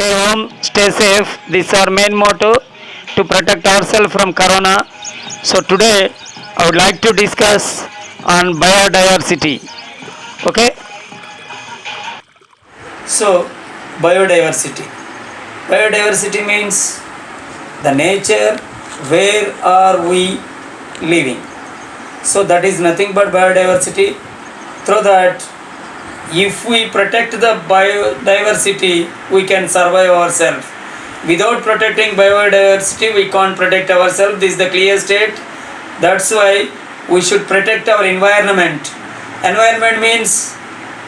stay home, stay safe. This is our main motto to protect ourselves from corona. So today I would like to discuss on biodiversity. Okay? So biodiversity. Biodiversity means the nature where are we living. So that is nothing but biodiversity. Through that, if we protect the biodiversity, we can survive ourselves. Without protecting biodiversity, we can't protect ourselves. This is the clear state. That's why we should protect our environment. Environment means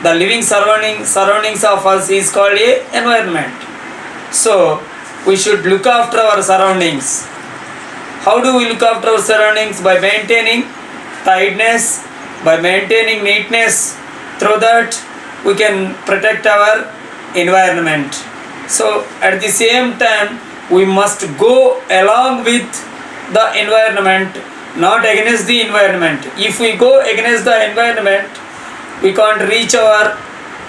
the living surroundings of us is called a environment. So we should look after our surroundings. How do we look after our surroundings? By maintaining tidiness, by maintaining neatness. Through that we can protect our environment. So at the same time we must go along with the environment, not against the environment. If we go against the environment, we can't reach our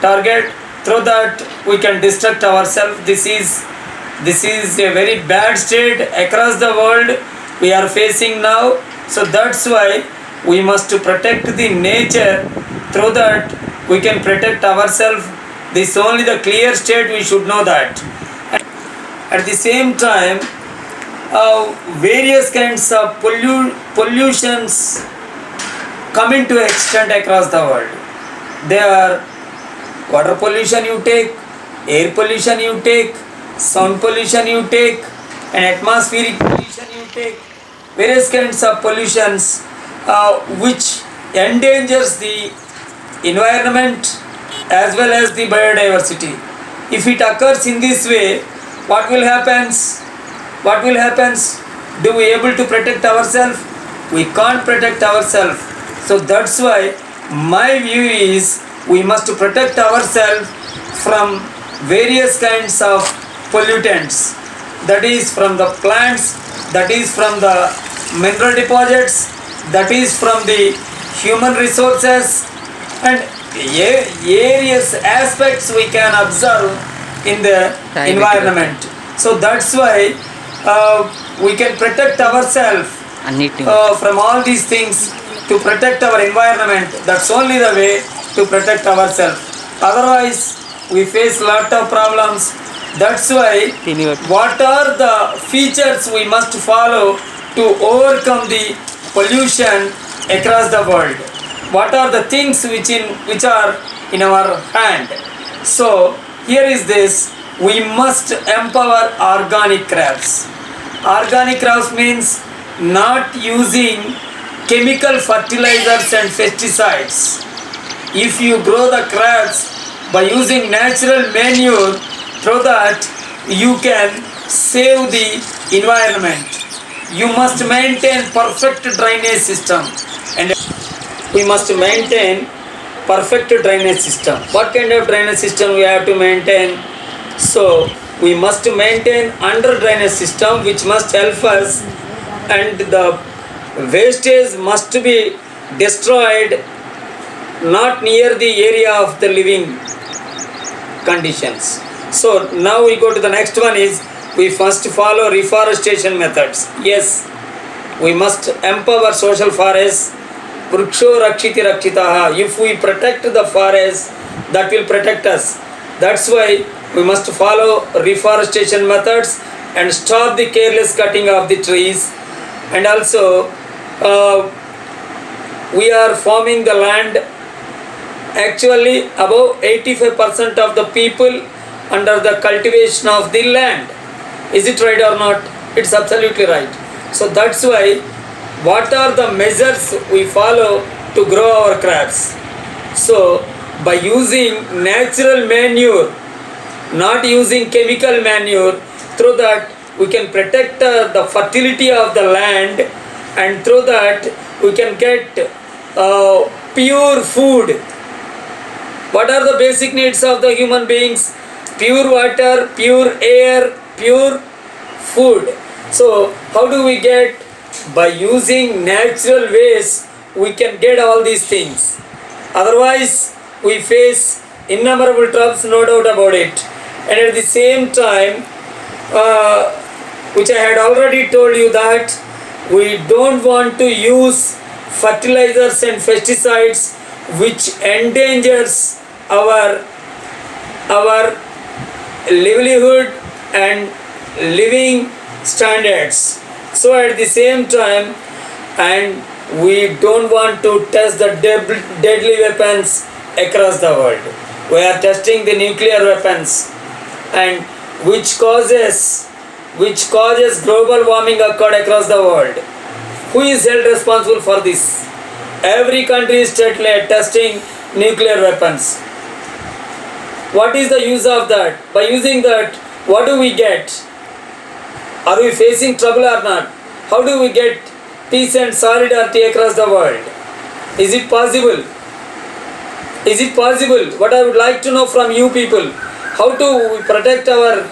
target. Through that we can destruct ourselves. This is a very bad state across the world we are facing now. So that's why we must protect the nature. Through that we can protect ourselves. This is only the clear state, we should know that. At the same time, various kinds of pollutions come into extent across the world. They are water pollution you take, air pollution you take, sound pollution you take, and atmospheric pollution you take. Various kinds of pollutions which endangers the environment as well as the biodiversity. If it occurs in this way, what will happen? What will happen? Do we able to protect ourselves? We can't protect ourselves. So that's why my view is we must protect ourselves from various kinds of pollutants. That is from the plants, that is from the mineral deposits, that is from the human resources, and various aspects we can observe in the environment. So that's why we can protect ourselves from all these things. To protect our environment, that's only the way to protect ourselves. Otherwise we face lot of problems. That's why what are the features we must follow to overcome the pollution across the world? What are the things which are in our hand? So here is this: we must empower organic crops. Organic crops means not using chemical fertilizers and pesticides. If you grow the crops by using natural manure, through that you can save the environment. You must maintain perfect drainage system, and we must maintain perfect drainage system. What kind of drainage system we have to maintain? So we must maintain under drainage system which must help us, and the wastage must be destroyed not near the area of the living conditions. So now we go to the next one is we first follow reforestation methods. Yes, we must empower social forests. Vriksho rakshiti rakshitaha. If we protect the forest, that will protect us. That's why we must follow reforestation methods and stop the careless cutting of the trees. And also we are farming the land. Actually above 85% of the people under the cultivation of the land. Is it right or not? It's absolutely right. So that's why what are the measures we follow to grow our crops? So by using natural manure, not using chemical manure, through that we can protect the fertility of the land, and through that we can get pure food. What are the basic needs of the human beings? Pure water, pure air, pure food. So how do we get? By using natural ways we can get all these things. Otherwise we face innumerable troubles, no doubt about it. And at the same time, which I had already told you, that we don't want to use fertilizers and pesticides which endangers our livelihood and living standards. So at the same time, and we don't want to test the deadly weapons across the world. We are testing the nuclear weapons, and which causes global warming occurred across the world. Who is held responsible for this? Every country is testing nuclear weapons. What is the use of that? By using that, what do we get? Are we facing trouble or not? How do we get peace and solidarity across the world? Is it possible? Is it possible? What I would like to know from you people, how to protect our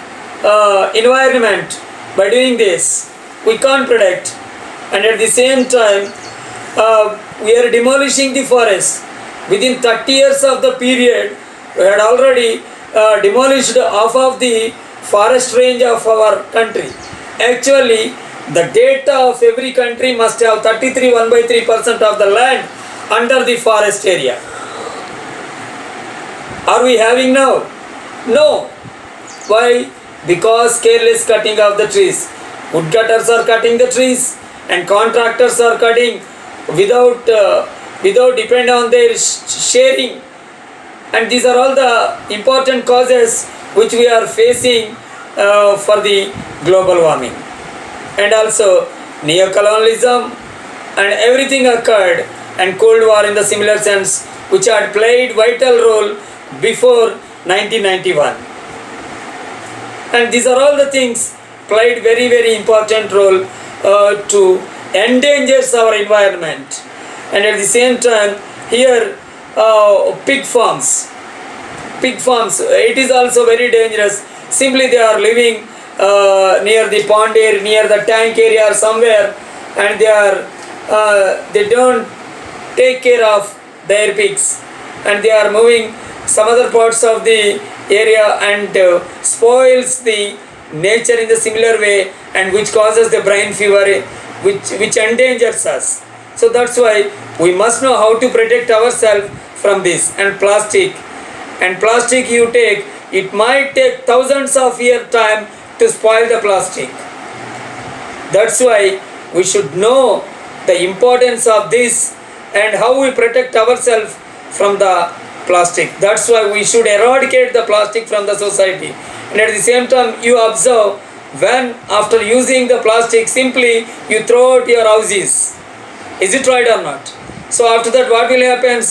environment by doing this? We can't protect. And at the same time, we are demolishing the forest. Within 30 years of the period, we had already demolished half of the forest range of our country. Actually, the data of every country must have 33 1/3% of the land under the forest area. Are we having now? No. Why? Because careless cutting of the trees. Woodcutters are cutting the trees, and contractors are cutting without depend on their sharing. And these are all the important causes which we are facing for the global warming. And also neocolonialism and everything occurred, and Cold War in the similar sense, which had played vital role before 1991. And these are all the things played very, very important role to endanger our environment. And at the same time, here pig farms, it is also very dangerous. Simply they are living near the pond area, near the tank area or somewhere, and they don't take care of their pigs, and they are moving some other parts of the area and spoils the nature in the similar way, and which causes the brain fever, which endangers us. So that's why we must know how to protect ourselves from this. And plastic you take, it might take thousands of years time to spoil the plastic. That's why we should know the importance of this and how we protect ourselves from the plastic. That's why we should eradicate the plastic from the society. And at the same time, you observe, when after using the plastic, simply you throw out your houses. Is it right or not? So after that, what will happen?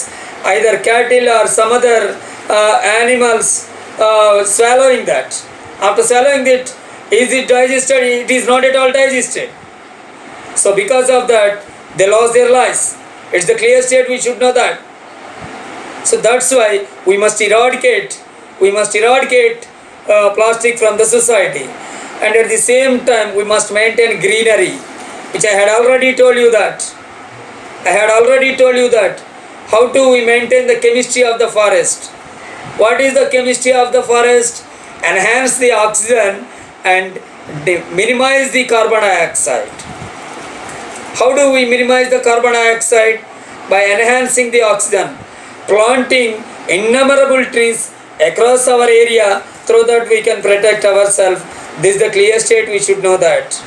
Either cattle or some other animals swallowing that. After swallowing it, is it digested? It is not at all digested. So because of that, they lost their lives. It's the clear state, we should know that. So that's why we must eradicate plastic from the society. And at the same time, we must maintain greenery, which I had already told you that. How do we maintain the chemistry of the forest? What is the chemistry of the forest? Enhance the oxygen and minimize the carbon dioxide. How do we minimize the carbon dioxide? By enhancing the oxygen, planting innumerable trees across our area, through that we can protect ourselves. This is the clear state, we should know that.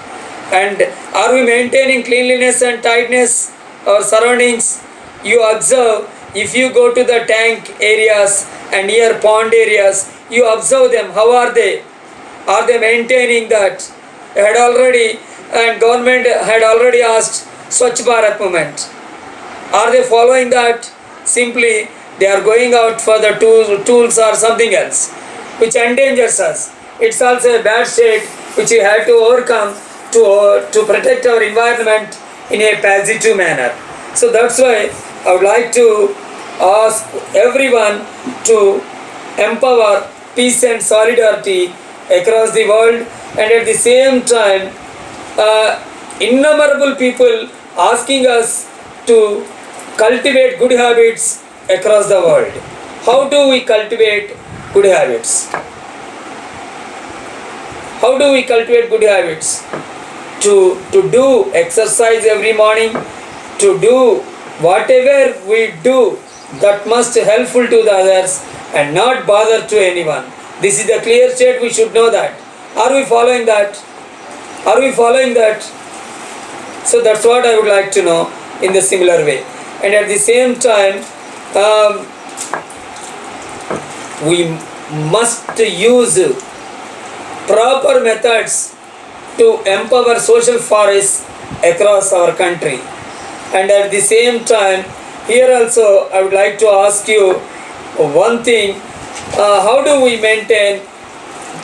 And are we maintaining cleanliness and tidiness our surroundings? You observe, if you go to the tank areas and near pond areas, you observe them. How are they? Are they maintaining that? And government had already asked Swachh Bharat movement. Are they following that? Simply they are going out for the tools or something else, which endangers us. It's also a bad state which we have to overcome to protect our environment in a positive manner. So that's why I would like to ask everyone to empower peace and solidarity across the world. And at the same time, innumerable people asking us to cultivate good habits across the world. How do we cultivate good habits? How do we cultivate good habits? To do exercise every morning, to do whatever we do that must helpful to the others and not bother to anyone. This is the clear state, we should know that. Are we following that? Are we following that? So that's what I would like to know in the similar way. And at the same time, we must use proper methods to empower social forests across our country. And at the same time, here also I would like to ask you one thing. How do we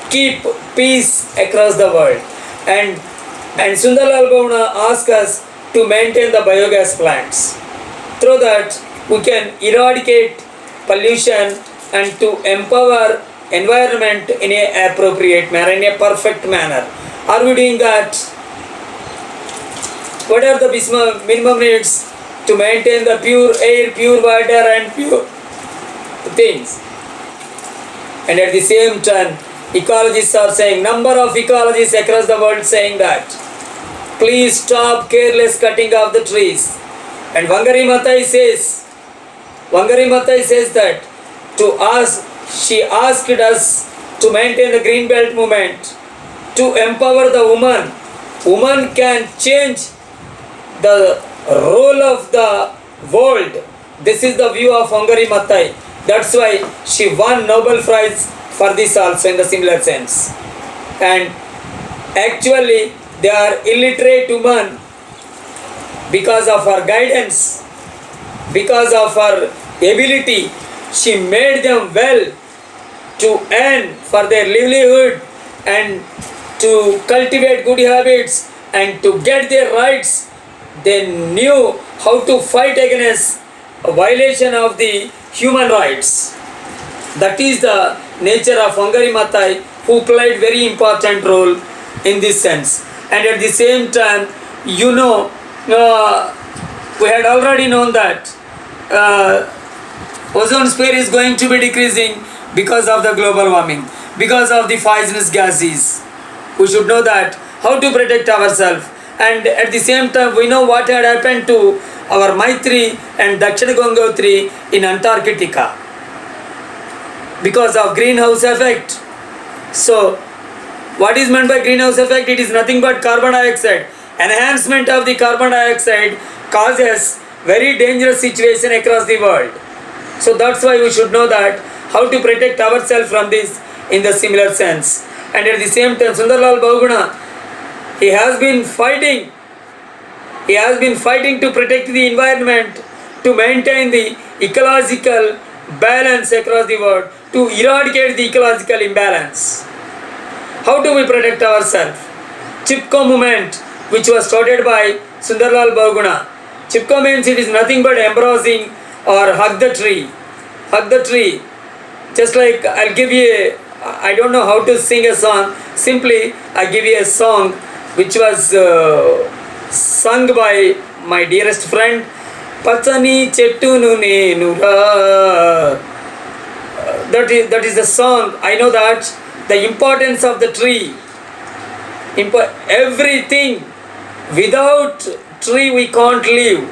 keep peace across the world? And Sundarlal Bhavna asked us to maintain the biogas plants. Through that, we can eradicate pollution and to empower environment in a appropriate manner, in a perfect manner. Are we doing that? What are the minimum needs to maintain the pure air, pure water and pure things? And at the same time, ecologists are saying, number of ecologists across the world saying that, please stop careless cutting of the trees. And Wangari Maatai says that she asked us to maintain the green belt movement, to empower the woman. Woman can change the role of the world. This is the view of Wangari Maatai. That's why she won Nobel Prize for this also in the similar sense. And actually they are illiterate women. Because of her guidance, because of her ability, she made them well to earn for their livelihood and to cultivate good habits and to get their rights. They knew how to fight against a violation of the human rights. That is the nature of Wangari Maatai, who played very important role in this sense. And at the same time, we had already known that ozone sphere is going to be decreasing because of the global warming, because of the poisonous gases. We should know that, how to protect ourselves. And at the same time, we know what had happened to our Maitri and Dakshina Gangotri in Antarctica because of greenhouse effect. So, what is meant by greenhouse effect? It is nothing but carbon dioxide. Enhancement of the carbon dioxide causes very dangerous situation across the world. So that's why we should know that, how to protect ourselves from this in the similar sense. And at the same time, Sundarlal Bhavna, he has been fighting to protect the environment, to maintain the ecological balance across the world, to eradicate the ecological imbalance. How do we protect ourselves? Chipko movement, which was started by Sundarlal Bhavna. Chipko means it is nothing but embracing or hug the tree. Hug the tree. Just like I'll give you I don't know how to sing a song. Simply I give you a song which was sung by my dearest friend. Pachani chettunu nenura. That is the song. I know that the importance of the tree. Everything. Without tree we can't live.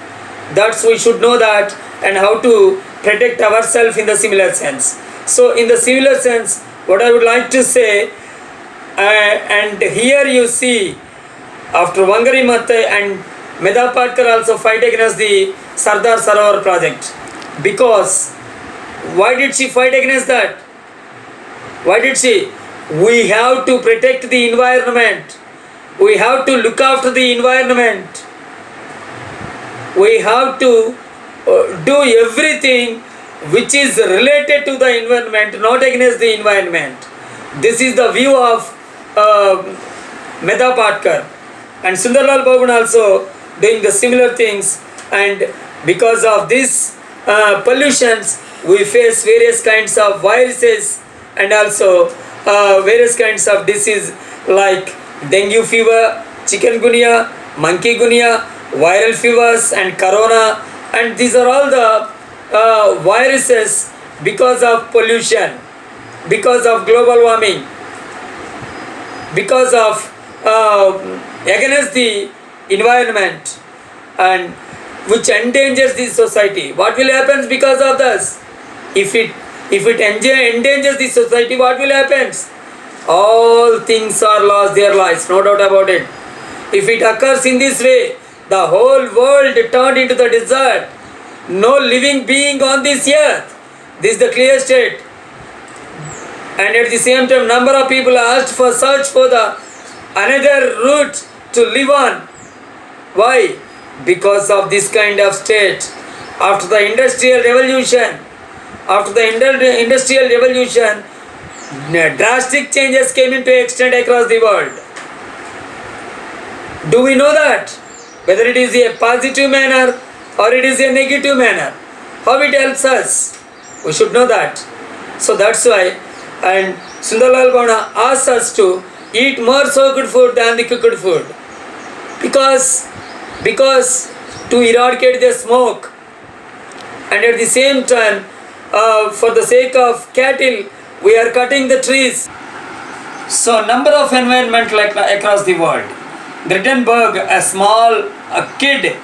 That's we should know that, and how to protect ourselves in the similar sense. So in the similar sense, what I would like to say, and here you see, after Wangari Maatai and Medha Patkar also fight against the Sardar Sarovar project. Because why did she fight against that? Why did she? We have to protect the environment. We have to look after the environment. We have to do everything which is related to the environment, not against the environment. This is the view of Medha Patkar. And Sundarlal Bhavna also doing the similar things. And because of this pollutions, we face various kinds of viruses and also various kinds of disease like dengue fever, chikungunya, monkeygunya, viral fevers and corona, and these are all the viruses because of pollution, because of global warming. because of against the environment, and which endangers the society. What will happen because of this? If it endangers the society, what will happen? All things are lost their lives, no doubt about it. If it occurs in this way, the whole world turned into the desert. No living being on this earth. This is the clear state. And at the same time, number of people asked for search for the another route to live on. Why? Because of this kind of state. After the industrial revolution, drastic changes came into extent across the world. Do we know that? Whether it is a positive manner or it is a negative manner, how it helps us? We should know that. So that's why, and Sundarlal Gowda asks us to eat more soaked food than the cooked food. Because to eradicate the smoke, and at the same time, for the sake of cattle, we are cutting the trees. So number of environment like across the world. Grittenberg, a kid,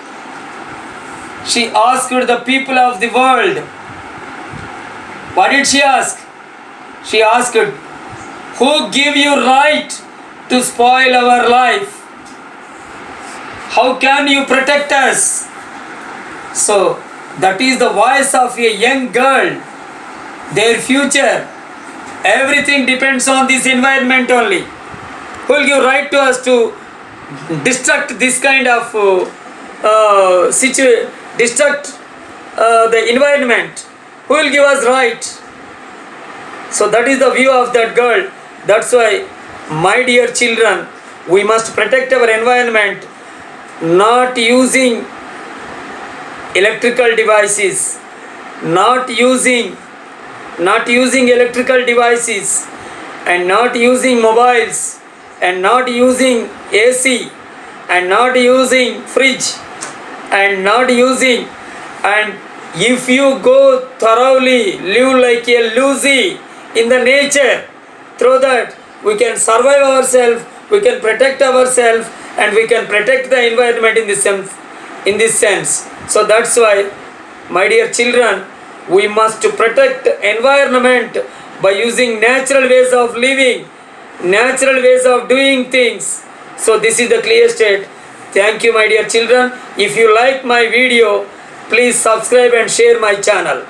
she asked the people of the world. What did she ask? She asked, who give you right to spoil our life? How can you protect us? So that is the voice of a young girl, their future. Everything depends on this environment only. Who will give right to us to destruct this kind of destruct the environment? Who will give us right? So that is the view of that girl. That's why, my dear children, we must protect our environment, not using electrical devices, not using electrical devices, and not using mobiles, and not using AC, and not using fridge, and not using, and if you go thoroughly, live like a Lucy in the nature, through that we can survive ourselves, we can protect ourselves, and we can protect the environment in this sense. So that's why, my dear children, we must protect environment by using natural ways of living, natural ways of doing things. So this is the clear state. Thank you, my dear children. If you like my video, please subscribe and share my channel.